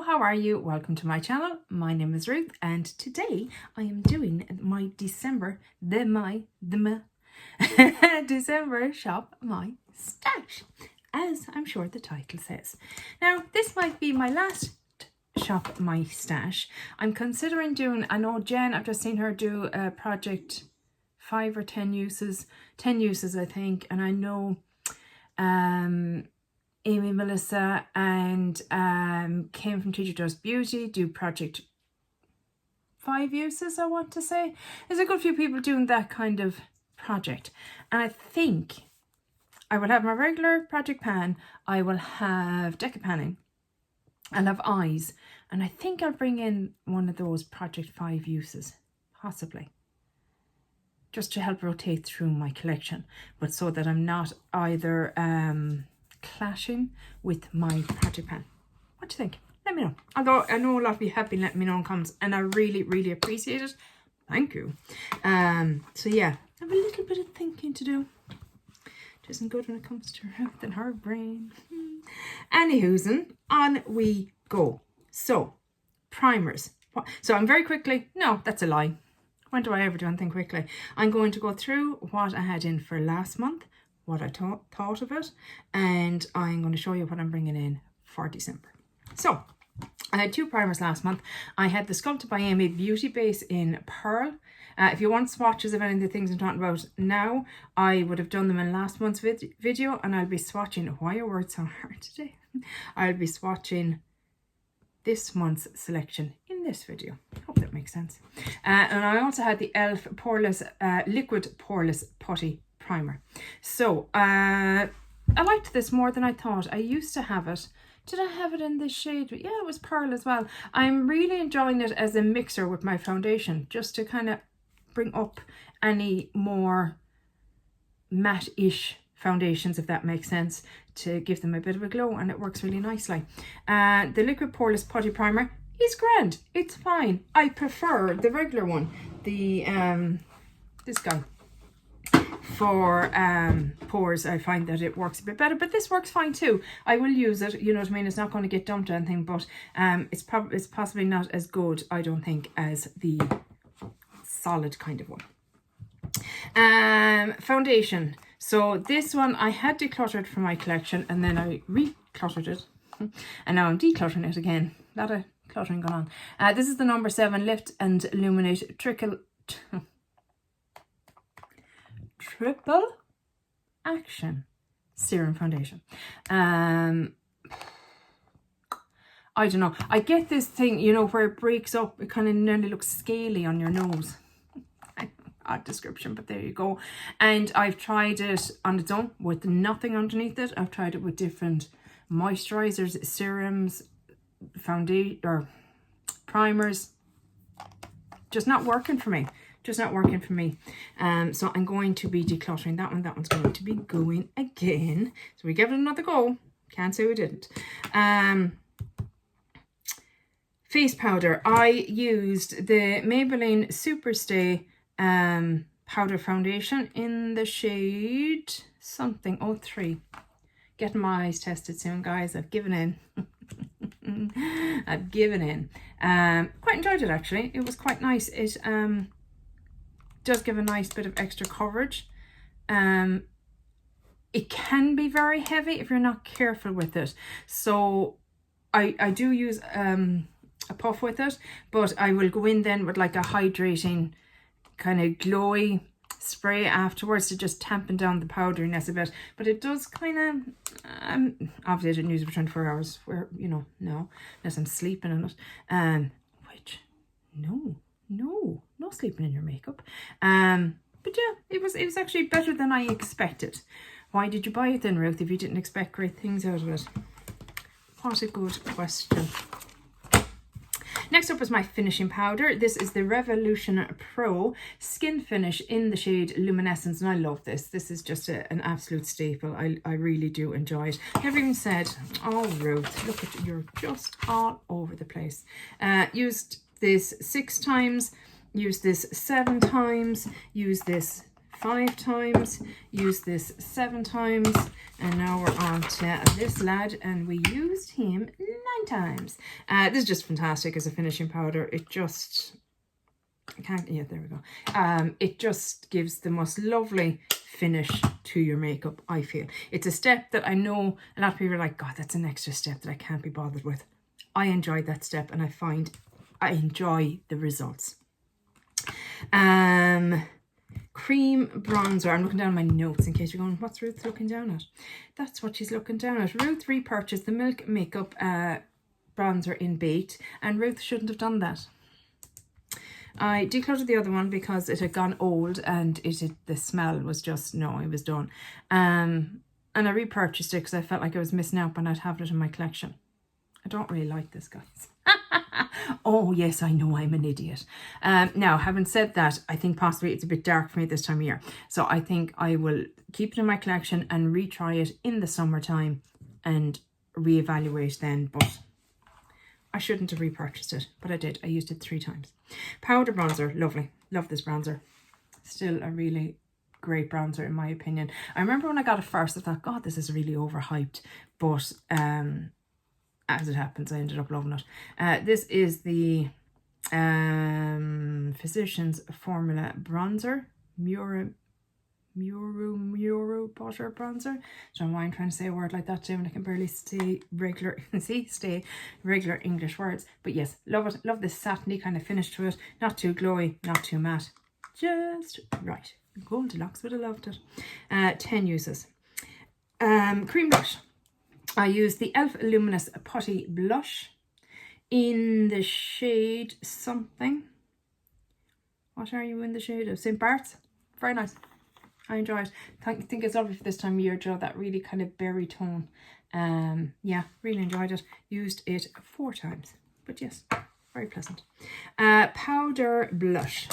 how are you? Welcome to my channel. My name is Ruth and today I am doing my December shop my stash, as I'm sure the title says. Now this might be my last shop my stash. I'm considering doing, I know Jen, I've just seen her do a project 5 or 10 uses, 10 uses I think, and I know Amy, Melissa and Kim from Teacher Does Beauty do project 5 uses, I want to say. There's a good few people doing that kind of project. And I think I will have my regular project pan, I will have decapanning, I'll have eyes, and I think I'll bring in one of those project 5 uses, possibly. Just to help rotate through my collection, but so that I'm not either clashing with my project pan. What do you think? Let me know. Although I know a lot of you have been letting me know in comments and I really appreciate it. Thank you. So yeah, I have a little bit of thinking to do. It isn't good when it comes to Ruth and her brain. Anywho's, on we go. So, primers. So I'm very quickly, no, that's a lie. When do I ever do anything quickly? I'm going to go through what I had in for last month, what I thought of it, and I'm going to show you what I'm bringing in for December. So, I had 2 primers last month. I had the Sculpted by Amy Beauty Base in Pearl. If you want swatches of any of the things I'm talking about now, I would have done them in last month's video, and I'll be swatching, why are words so hard today? I'll be swatching this month's selection in this video. Hope that makes sense. And I also had the e.l.f. Poreless, Liquid Poreless Putty Primer. So, I liked this more than I thought. I used to have it. Did I have it in this shade? Yeah, it was Pearl as well. I'm really enjoying it as a mixer with my foundation, just to kind of bring up any more matte-ish foundations, if that makes sense, to give them a bit of a glow, and it works really nicely. The Liquid Poreless Putty Primer is grand. It's fine. I prefer the regular one, the this guy. For pores, I find that it works a bit better, but this works fine too. I will use it, you know what I mean? It's not going to get dumped or anything, but it's possibly not as good, I don't think, as the solid kind of one. Foundation. So this one I had decluttered from my collection, and then I recluttered it, and now I'm decluttering it again. A lot of cluttering going on. This is the number 7 Lift and Illuminate Triple Action Serum Foundation. I don't know. I get this thing, you know, where it breaks up. It kind of nearly looks scaly on your nose. Odd description, but there you go. And I've tried it on its own with nothing underneath it. I've tried it with different moisturizers, serums, foundation or primers. Just not working for me. Just not working for me. So I'm going to be decluttering that one. That one's going to be going again. So we give it another go. Can't say we didn't. Face powder. I used the Maybelline Superstay powder foundation in the shade something 03. Getting my eyes tested soon, guys. I've given in. I've given in. Quite enjoyed it actually. It was quite nice. It does give a nice bit of extra coverage. It can be very heavy if you're not careful with it. So I do use a puff with it, but I will go in then with like a hydrating kind of glowy spray afterwards to just tampen down the powderiness a bit. But it does kind of obviously I didn't use it for 24 hours, where, you know, no, unless I'm sleeping in it, which no sleeping in your makeup. But yeah, it was actually better than I expected. Why did you buy it then, Ruth, if you didn't expect great things out of it? What a good question. Next up is my finishing powder. This is the Revolution Pro Skin Finish in the shade Luminescence, and I love this. This is just an absolute staple. I really do enjoy it. I never even said, oh Ruth, look at, you're just all over the place. Used this 6 times, used this 7 times, used this 5 times, used this 7 times, and now we're on to this lad, and we used him 9 times. This is just fantastic as a finishing powder. It just, yeah, there we go. It just gives the most lovely finish to your makeup, I feel. It's a step that I know a lot of people are like, God, that's an extra step that I can't be bothered with. I enjoy that step, and I find I enjoy the results. Cream bronzer. I'm looking down my notes in case you're going, what's Ruth looking down at? That's what she's looking down at. Ruth repurchased the Milk Makeup bronzer in Bait, and Ruth shouldn't have done that. I decluttered the other one because it had gone old, and the smell was just, no, it was done. And I repurchased it because I felt like I was missing out when I'd have it in my collection. I don't really like this, guys. Oh, yes, I know I'm an idiot. Now, having said that, I think possibly it's a bit dark for me this time of year. So I think I will keep it in my collection and retry it in the summertime and reevaluate then. But I shouldn't have repurchased it, but I did. I used it 3 times. Powder bronzer, lovely. Love this bronzer. Still a really great bronzer in my opinion. I remember when I got it first, I thought, God, this is really overhyped. But as it happens, I ended up loving it. This is the Physicians Formula Bronzer. Muro butter bronzer. So I'm trying to say a word like that too, and I can barely say regular regular English words. But yes, love it. Love this satiny kind of finish to it. Not too glowy, not too matte. Just right. Goldilocks would have loved it. 10 uses. Cream blush. I used the e.l.f. Luminous Putty Blush in the shade something. What are you in the shade of? St. Bart's. Very nice. I enjoy it. I think it's lovely for this time of year, Joe. That really kind of berry tone. Yeah, really enjoyed it. Used it 4 times. But yes, very pleasant. Powder blush.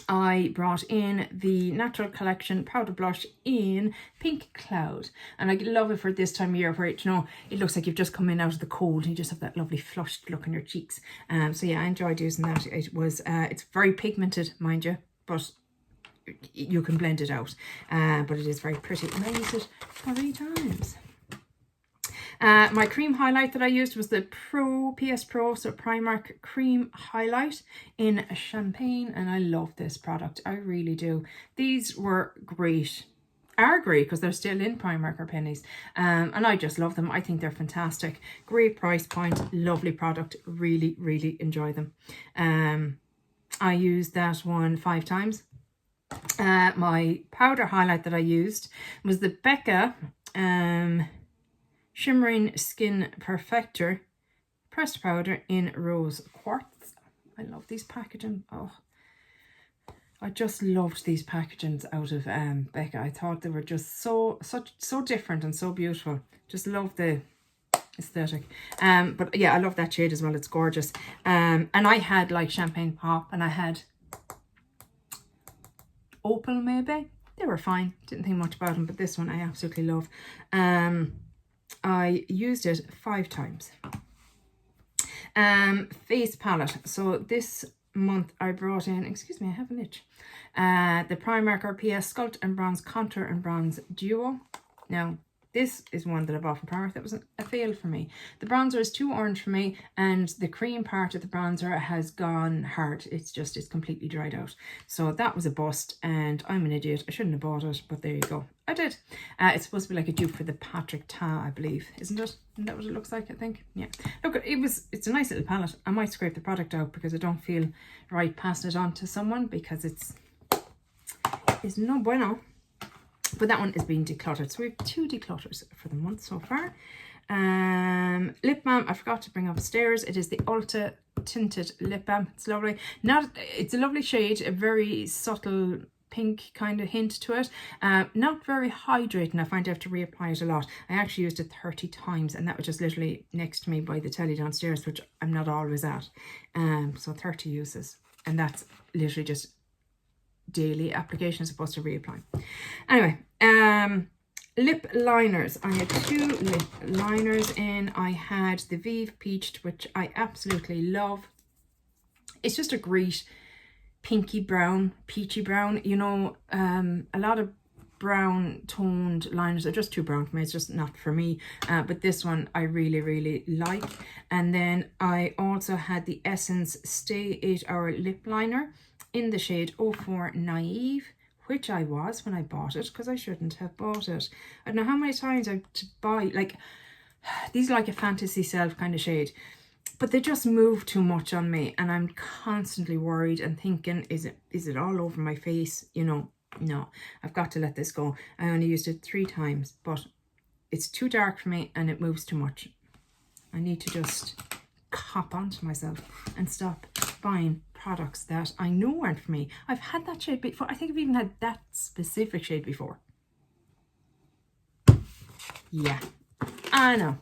I brought in the Natural Collection powder blush in Pink Cloud, and I love it for this time of year where it looks like you've just come in out of the cold and you just have that lovely flushed look on your cheeks. So yeah, I enjoyed using that. It was it's very pigmented, mind you, but you can blend it out. But it is very pretty, and I used it 3 times. My cream highlight that I used was the PS Pro, so Primark Cream Highlight in Champagne, and I love this product. I really do. These were great. Are great because they're still in Primark or Pennies, and I just love them. I think they're fantastic. Great price point, lovely product. Really, really enjoy them. I used that one 5 times. My powder highlight that I used was the Becca Shimmering Skin Perfector pressed powder in Rose Quartz. I love these packaging. Oh, I just loved these packagings out of Becca. I thought they were just so different and so beautiful. Just love the aesthetic. But yeah, I love that shade as well. It's gorgeous. And I had like Champagne Pop, and I had Opal maybe. They were fine. Didn't think much about them, but this one I absolutely love. I used it 5 times. Face palette. So this month I brought in, excuse me, I have an itch. The Primark RPS Sculpt and Bronze Contour and Bronze Duo. Now, this is one that I bought from Primark. That was a fail for me. The bronzer is too orange for me, and the cream part of the bronzer has gone hard. It's completely dried out. So that was a bust, and I'm an idiot. I shouldn't have bought it, but there you go. I did. It's supposed to be like a dupe for the Patrick Ta, I believe, isn't it? Isn't that what it looks like, I think? Yeah. Look, it's a nice little palette. I might scrape the product out because I don't feel right passing it on to someone because it's no bueno. But that one is being decluttered. So we have 2 declutters for the month so far. Lip balm, I forgot to bring upstairs. It is the Ulta Tinted Lip Balm. It's lovely. It's a lovely shade, a very subtle pink kind of hint to it. Not very hydrating. I find I have to reapply it a lot. I actually used it 30 times, and that was just literally next to me by the telly downstairs, which I'm not always at. So 30 uses, and that's literally just daily application as opposed to reapply. Anyway, lip liners. I had 2 lip liners in. I had the Vive Peached, which I absolutely love. It's just a great pinky brown, peachy brown. You know, a lot of brown toned liners are just too brown for me. It's just not for me. But this one I really, really like. And then I also had the Essence Stay 8 Hour Lip Liner in the shade 04 Naive, which I was when I bought it, because I shouldn't have bought it. I don't know how many times I to buy, like, these are like a fantasy self kind of shade, but they just move too much on me, and I'm constantly worried and thinking, is it all over my face? You know, no, I've got to let this go. I only used it 3 times, but it's too dark for me and it moves too much. I need to just cop onto myself and stop buying products that I know aren't for me. I've had that shade before. I think I've even had that specific shade before. Yeah, I know.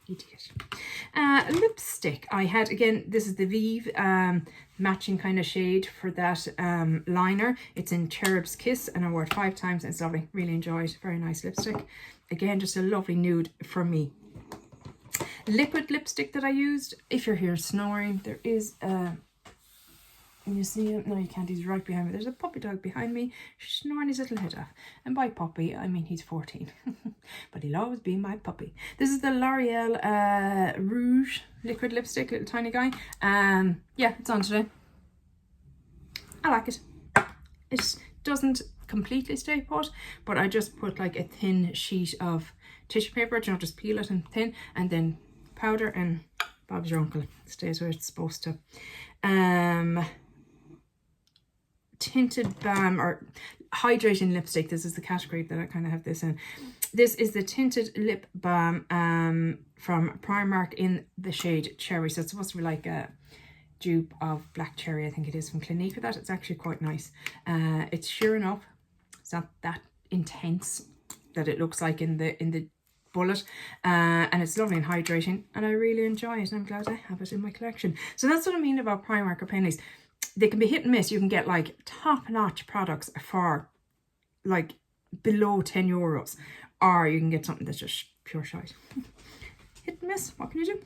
Idiot. Lipstick. I had, again, this is the Vive matching kind of shade for that liner. It's in Cherub's Kiss, and I wore it 5 times, and it's lovely. Really enjoyed. Very nice lipstick. Again, just a lovely nude for me. Liquid lipstick that I used. If you're here snoring, there is you see him? No, you can't. He's right behind me. There's a puppy dog behind me snoring his little head off. And by puppy, I mean he's 14. But he'll always be my puppy. This is the L'Oreal Rouge liquid lipstick, little tiny guy. Yeah, it's on today. I like it. It doesn't completely stay put, but I just put like a thin sheet of tissue paper, you know, just peel it and thin, and then powder, and Bob's your uncle. It stays where it's supposed to. Tinted balm or hydrating lipstick. This is the category that I kind of have this in. This is the tinted lip balm from Primark in the shade Cherry. So it's supposed to be like a dupe of Black Cherry, I think it is, from Clinique. With that, it's actually quite nice. It's sheer enough. It's not that intense that it looks like in the bullet, and it's lovely and hydrating, and I really enjoy it, and I'm glad I have it in my collection. So that's what I mean about Primark or pennies. They can be hit and miss. You can get like top-notch products for like below 10 euros, or you can get something that's just pure shite. Hit and miss, what can you do?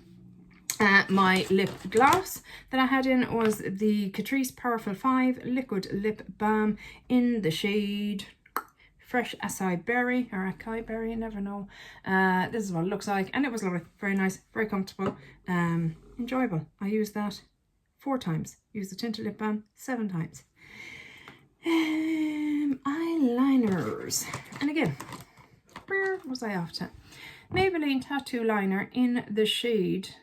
My lip gloss that I had in was the Catrice Powerful 5 Liquid Lip Balm in the shade Fresh Acai Berry, or Acai Berry, you never know. This is what it looks like, and it was lovely, very nice, very comfortable, enjoyable. I used that 4 times. Used the tinted lip balm 7 times. Eyeliners, and again, where was I off to? Maybelline Tattoo Liner in the shade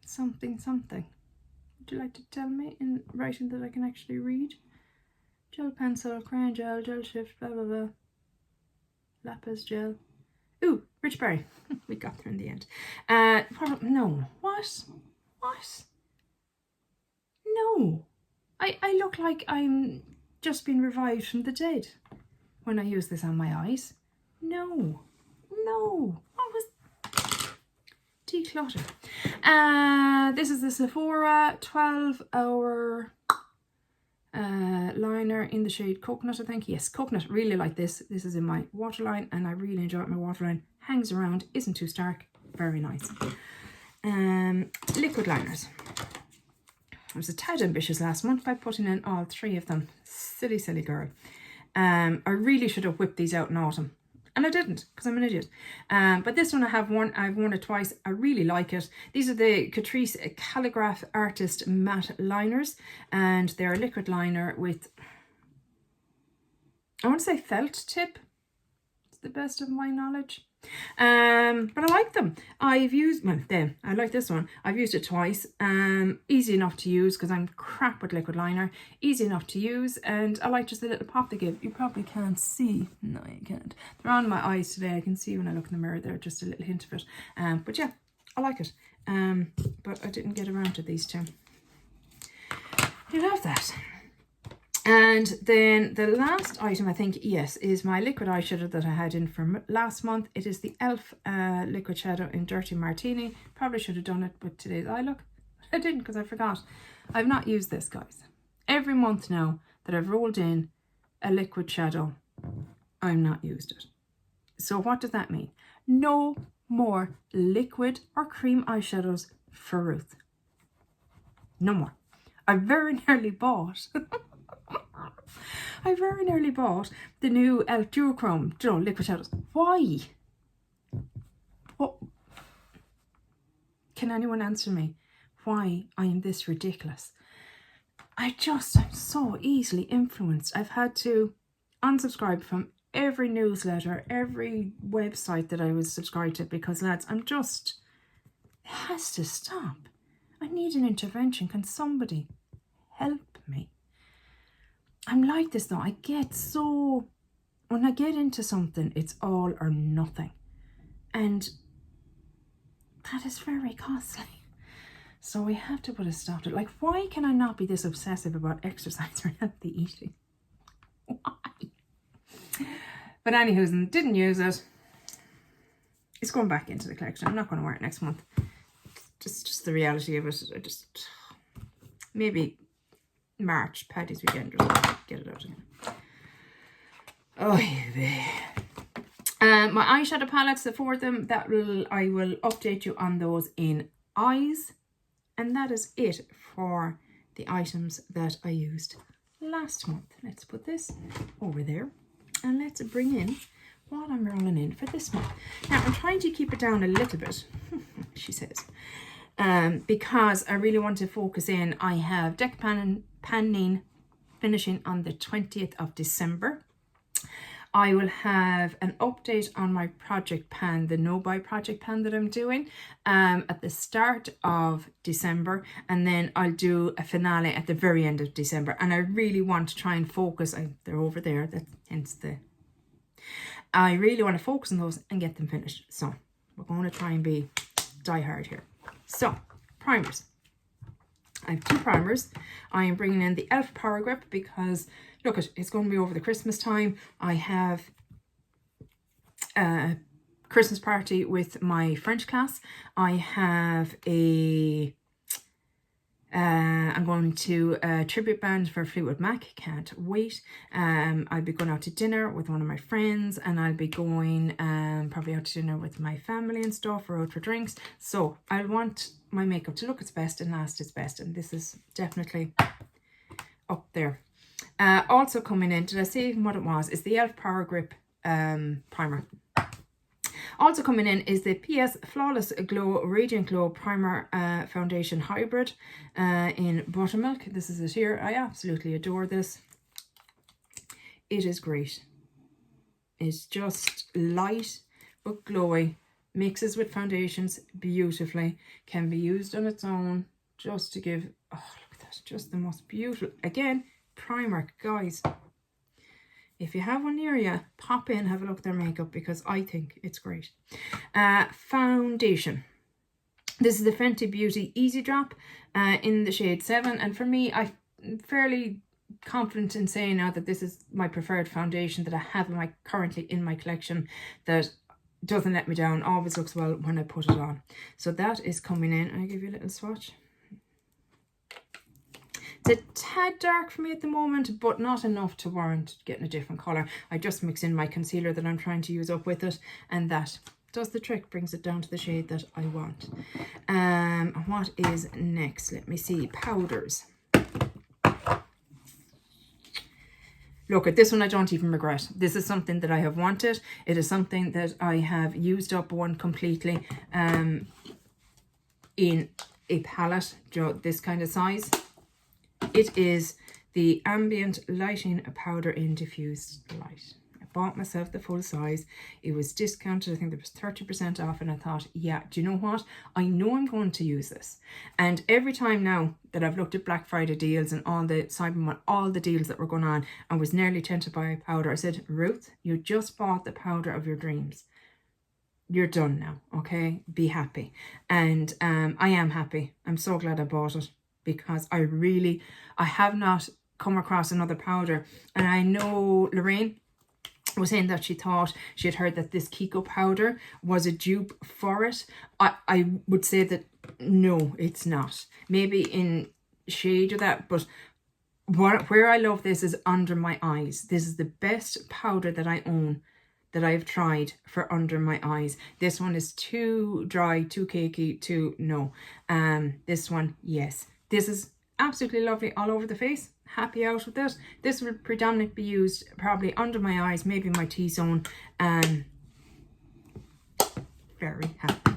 something something. Would you like to tell me in writing that I can actually read? Gel pencil, crayon gel, gel shift, blah blah blah. Lapis gel. Ooh, Rich Berry. We got there in the end. No. What? No. I look like I'm just been revived from the dead when I use this on my eyes. No. What was declutter? This is the Sephora 12-hour liner in the shade Coconut, I think. Yes, Coconut. Really like this. This is in my waterline, and I really enjoy it. My waterline hangs around, isn't too stark, very nice. Liquid liners. I was a tad ambitious last month by putting in all 3 of them. Silly girl. I really should have whipped these out in autumn, and I didn't, because I'm an idiot. But this one I've worn it twice. I really like it. These are the Catrice Calligraph Artist Matte Liners, and they're a liquid liner with, I want to say, felt tip. It's the best of my knowledge. But I like them. I've used, well, them, I like this one. I've used it twice. Easy enough to use, because I'm crap with liquid liner. Easy enough to use, and I like just the little pop they give. You probably can't see. No, you can't. They're on my eyes today. I can see when I look in the mirror there, just a little hint of it. But yeah, I like it. But I didn't get around to these 2. You have that. And then the last item, I think, yes, is my liquid eyeshadow that I had in from last month. It is the e.l.f. liquid shadow in Dirty Martini. Probably should have done it with today's eye look. I didn't, because I forgot. I've not used this, guys. Every month now that I've rolled in a liquid shadow, I've not used it. So what does that mean? No more liquid or cream eyeshadows for Ruth. No more. I very nearly bought the new Elf Duochrome, liquid shadows. Why? What? Can anyone answer me why I am this ridiculous? I'm so easily influenced. I've had to unsubscribe from every newsletter, every website that I was subscribed to, because lads, it has to stop. I need an intervention. Can somebody help me? I'm like this though. When I get into something, it's all or nothing. And that is very costly. So we have to put a stop to it. Like, why can I not be this obsessive about exercise or healthy eating? Why? But anywho, didn't use it. It's going back into the collection. I'm not going to wear it next month. Just the reality of it. Maybe March, Paddy's weekend or something, get it out again. Oh yeah. My eyeshadow palettes, the 4 of them, I will update you on those in eyes. And that is it for the items that I used last month. Let's put this over there and let's bring in what I'm rolling in for this month. Now, I'm trying to keep it down a little bit, she says, because I really want to focus in. I have deck panning finishing on the 20th of December. I will have an update on my project pan, the no-buy project pan that I'm doing at the start of December, and then I'll do a finale at the very end of December. And I really want to try and focus, they're over there, I really want to focus on those and get them finished. So we're going to try and be die hard here. So, primers. I have 2 primers. I am bringing in the Elf Power Grip because, look, it's going to be over the Christmas time. I have a Christmas party with my French class. I have I'm going to a tribute band for Fleetwood Mac. Can't wait. I'll be going out to dinner with one of my friends, and I'll be going probably out to dinner with my family and stuff, or out for drinks. So I want my makeup to look its best and last its best, and this is definitely up there. Also coming in, did I say what it was? It's the Elf Power Grip primer. Also coming in is the PS Flawless Glow Radiant Glow Primer Foundation Hybrid in Buttermilk. This is it here. I absolutely adore this. It is great. It's just light but glowy. Mixes with foundations beautifully. Can be used on its own just to give, oh look at that, just the most beautiful. Again, primer, guys. If you have one near you, pop in, have a look at their makeup, because I think it's great. Foundation. This is the Fenty Beauty Easy Drop in the shade 7. And for me, I'm fairly confident in saying now that this is my preferred foundation that I have currently in my collection, that doesn't let me down, always looks well when I put it on. So that is coming in. I'll give you a little swatch. It's a tad dark for me at the moment, but not enough to warrant getting a different colour. I just mix in my concealer that I'm trying to use up with it, and that does the trick, brings it down to the shade that I want. What is next? Let me see. Powders. Look, at this one I don't even regret. This is something that I have wanted. It is something that I have used up one completely in a palette, this kind of size. It is the Ambient Lighting Powder in Diffused Light. I bought myself the full size. It was discounted. I think there was 30% off, and I thought, yeah, do you know what? I know I'm going to use this. And every time now that I've looked at Black Friday deals and all the Cyber Month, all the deals that were going on, and was nearly tempted to buy a powder, I said, Ruth, you just bought the powder of your dreams. You're done now, okay? Be happy. And I am happy. I'm so glad I bought it, because I have not come across another powder. And I know Lorraine was saying that she thought she had heard that this Kiko powder was a dupe for it. I would say that no, it's not. Maybe in shade or that, but where I love this is under my eyes. This is the best powder that I own, that I've tried for under my eyes. This one is too dry, too cakey, no. This one, yes. This is absolutely lovely all over the face. Happy out with this. This will predominantly be used probably under my eyes, maybe my T-zone. Very happy.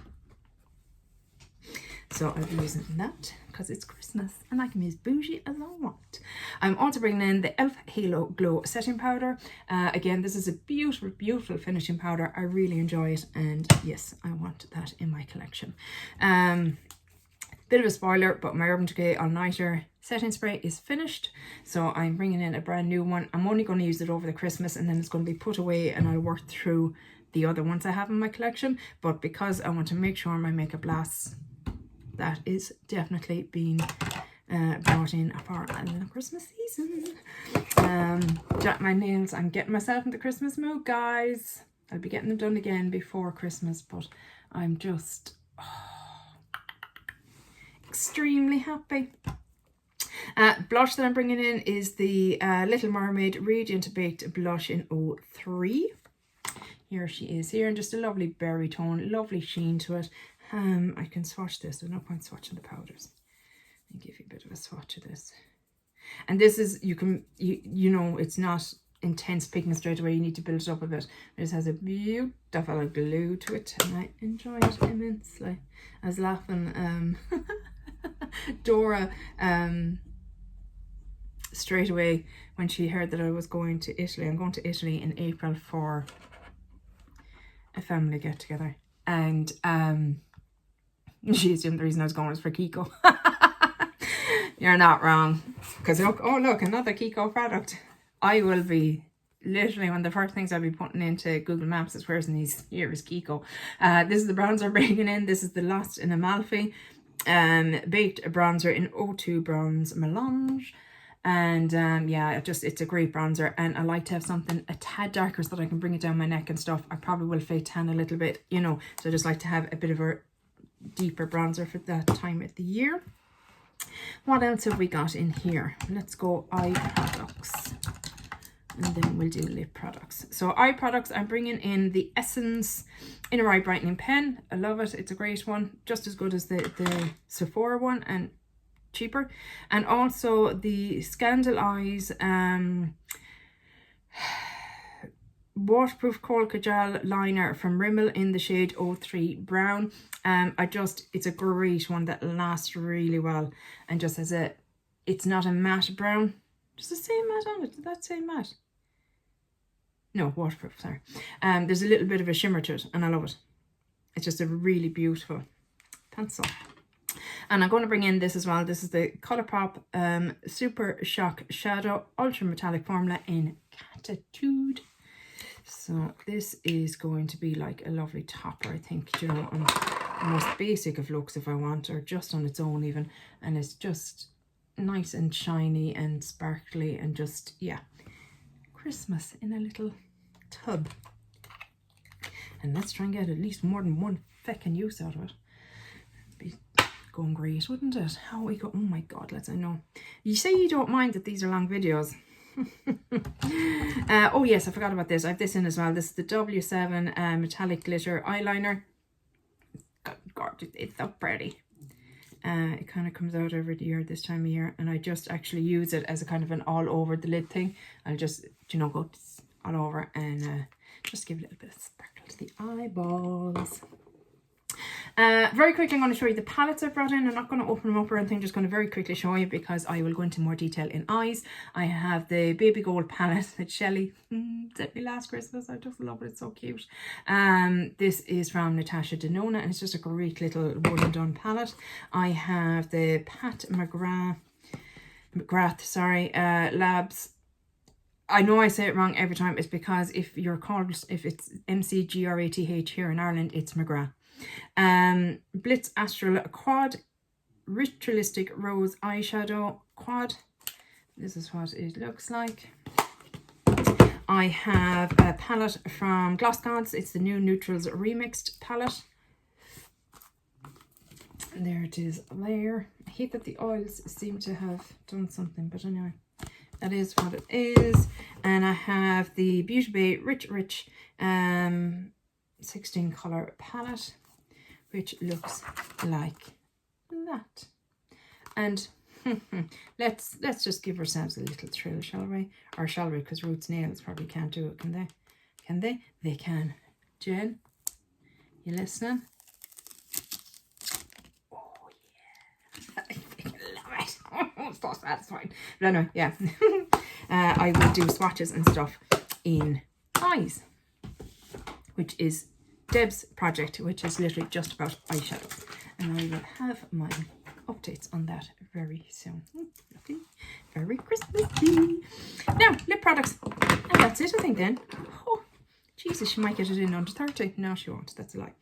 So I'll be using that because it's Christmas and I can be as bougie as I want. I'm also bringing in the e.l.f. Halo Glow Setting Powder. Again, this is a beautiful, beautiful finishing powder. I really enjoy it, and yes, I want that in my collection. Bit of a spoiler, but my Urban Decay All Nighter setting spray is finished, so I'm bringing in a brand new one. I'm only going to use it over the Christmas, and then it's going to be put away, and I'll work through the other ones I have in my collection. But because I want to make sure my makeup lasts, that is definitely being brought in for the Christmas season. My nails, I'm getting myself in the Christmas mood, guys. I'll be getting them done again before Christmas, but I'm just extremely happy. Blush that I'm bringing in is the Little Mermaid Radiant Baked Blush in 03. Here she is here, and just a lovely berry tone, lovely sheen to it. I can swatch this. There's no point swatching the powders. I'll give you a bit of a swatch of this. And this is, you know, it's not intense pigment straight away. You need to build it up a bit. This has a beautiful glue to it, and I enjoy it immensely. I was laughing, Dora, straight away when she heard that I was going to Italy. I'm going to Italy in April for a family get together, and she assumed the reason I was going was for Kiko. You're not wrong, because look, oh look, another Kiko product. I will be literally one of the first things I'll be putting into Google Maps is where's in these, here is Kiko. This is the bronzer I'm bringing in. This is the Lost in Amalfi baked bronzer in 02 Bronze Melange. And yeah, it's a great bronzer, and I like to have something a tad darker so that I can bring it down my neck and stuff. I probably will fade tan a little bit, you know, so I just like to have a bit of a deeper bronzer for that time of the year. What else have we got in here? Let's go eye products, and then we'll do lip products. So eye products, I'm bringing in the Essence Inner Eye Brightening Pen. I love it. It's a great one, just as good as the Sephora one and cheaper. And also the Scandal Eyes waterproof Kohl Kajal liner from Rimmel in the shade 03 Brown. It's a great one that lasts really well, and just has it's not a matte brown. Does it say matte on it? Did that say matte? No, waterproof, sorry. There's a little bit of a shimmer to it, and I love it. It's just a really beautiful pencil. And I'm going to bring in this as well. This is the Colourpop Super Shock Shadow Ultra Metallic Formula in Catitude. So this is going to be like a lovely topper, I think, you know, on the most basic of looks if I want, or just on its own even. And it's just nice and shiny and sparkly, and just, yeah, Christmas in a little tub. And let's try and get at least more than one feckin' use out of it. It'd be going great, wouldn't it? How we go, oh my god, I know. You say you don't mind that these are long videos. Oh yes, I forgot about this. I have this in as well. This is the W7 metallic glitter eyeliner. Gorgeous. It's so pretty. It kind of comes out every year this time of year, and I just actually use it as a kind of an all over the lid thing. I'll just, you know, go all over and just give a little bit of sparkle to the eyeballs. Very quickly, I'm going to show you the palettes I brought in. I'm not going to open them up or anything, just going to very quickly show you because I will go into more detail in eyes. I have the Baby Gold palette that Shelley sent me last Christmas. I just love it, it's so cute. This is from Natasha Denona, and it's just a great little one and done palette. I have the Pat McGrath Labs. I know I say it wrong every time. It's because if it's MCGRATH here in Ireland, it's McGrath. Blitz Astral Quad Ritualistic Rose Eyeshadow Quad. This is what it looks like. I have a palette from Gloss Gods. It's the new Neutrals Remixed palette. And there it is there. I hate that the oils seem to have done something, but anyway, that is what it is. And I have the Beauty Bay Rich 16 color palette, which looks like that. And let's just give ourselves a little thrill, shall we? Or shall we? Because Ruth's nails probably can't do it, can they? Can they? They can. Jen, you listening? Oh yeah, I love it. It's so satisfying. But anyway, yeah. I will do swatches and stuff in eyes, which is Deb's project, which is literally just about eyeshadow, and I will have my updates on that very soon. Lovely, very Christmassy. Now, lip products, and that's it, I think. Then, oh Jesus, she might get it in under 30. No, she won't. That's a lie.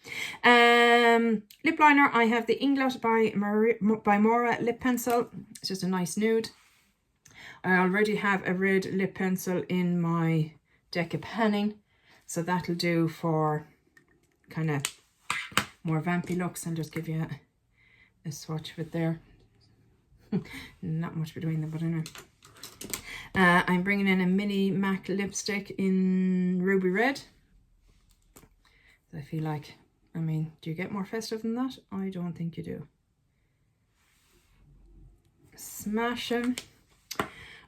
Lip liner. I have the Inglot by Mora lip pencil. It's just a nice nude. I already have a red lip pencil in my deck of panning, so that'll do for kind of more vampy looks. I'll just give you a swatch of it there. Not much between them, but anyway. I'm bringing in a mini MAC lipstick in Ruby Red. I feel like, I mean, do you get more festive than that? I don't think you do. Smash 'em.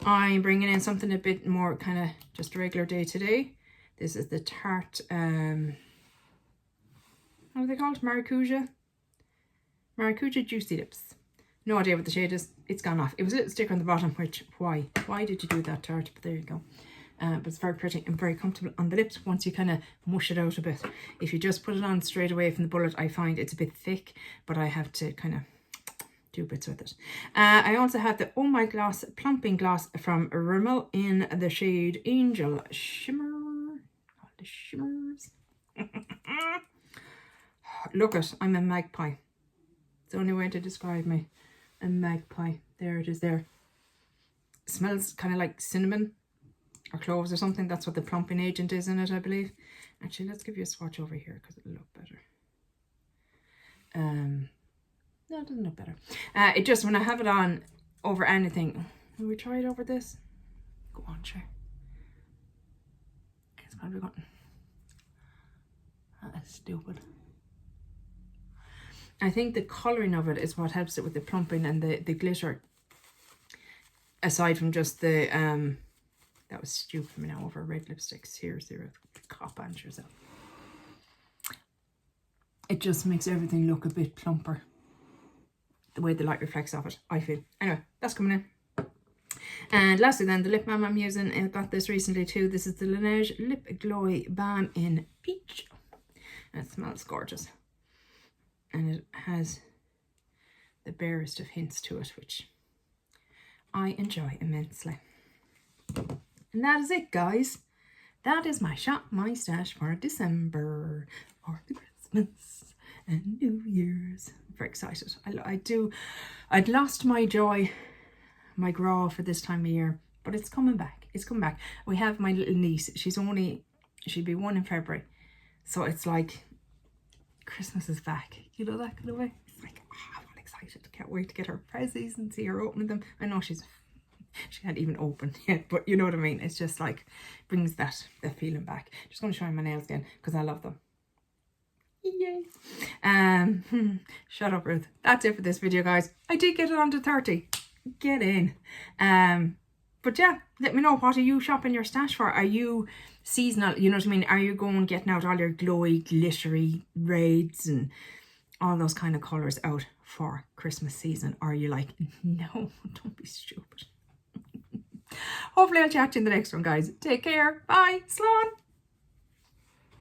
I'm bringing in something a bit more kind of just regular day to day. This is the Tarte, what are they called? Maracuja Juicy Lips. No idea what the shade is. It's gone off. It was a little sticker on the bottom, which, why did you do that, Tarte? But there you go. But it's very pretty and very comfortable on the lips once you kind of mush it out a bit. If you just put it on straight away from the bullet, I find it's a bit thick, but I have to kind of do bits with it. I also have the Oh My Gloss Plumping Gloss from Rimmel in the shade Angel Shimmer. Oh, the shimmers. Look it, I'm a magpie. It's the only way to describe me. A magpie. There it is there. It smells kind of like cinnamon or cloves or something. That's what the plumping agent is in it, I believe. Actually, let's give you a swatch over here because it'll look better. No, it doesn't look better. It just, when I have it on over anything, will we try it over this? Go on, sure. It's probably going. That's stupid. I think the colouring of it is what helps it with the plumping and the glitter. Aside from just the, that was stupid for me now over red lipstick. Seriously, cop on yourself. It just makes everything look a bit plumper. The way the light reflects off it, I feel. Anyway, that's coming in. And lastly then, the lip balm I'm using, I got this recently too. This is the Laneige Lip Glowy Balm in Peach. And it smells gorgeous. And it has the barest of hints to it, which I enjoy immensely. And that is it, guys. That is my shop, my stash for December, for the Christmas and New Year's. I'm very excited. I'd lost my joy, my grow for this time of year, but it's coming back. It's coming back. We have my little niece. She'll be 1 in February. So it's like Christmas is back. You know, that kind of way. It's like, oh, I'm all excited. Can't wait to get her presents and see her opening them. I know she hadn't even opened yet, but you know what I mean. It's just like, brings that feeling back. Just going to show you my nails again because I love them. Yay. Shut up, Ruth. That's it for this video, guys. I did get it on to 30. Get in. But yeah, let me know, what are you shopping your stash for? Are you seasonal? You know what I mean? Are you going getting out all your glowy, glittery reds and all those kind of colours out for Christmas season? Or are you like, no, don't be stupid. Hopefully I'll chat to you in the next one, guys. Take care. Bye. Slán.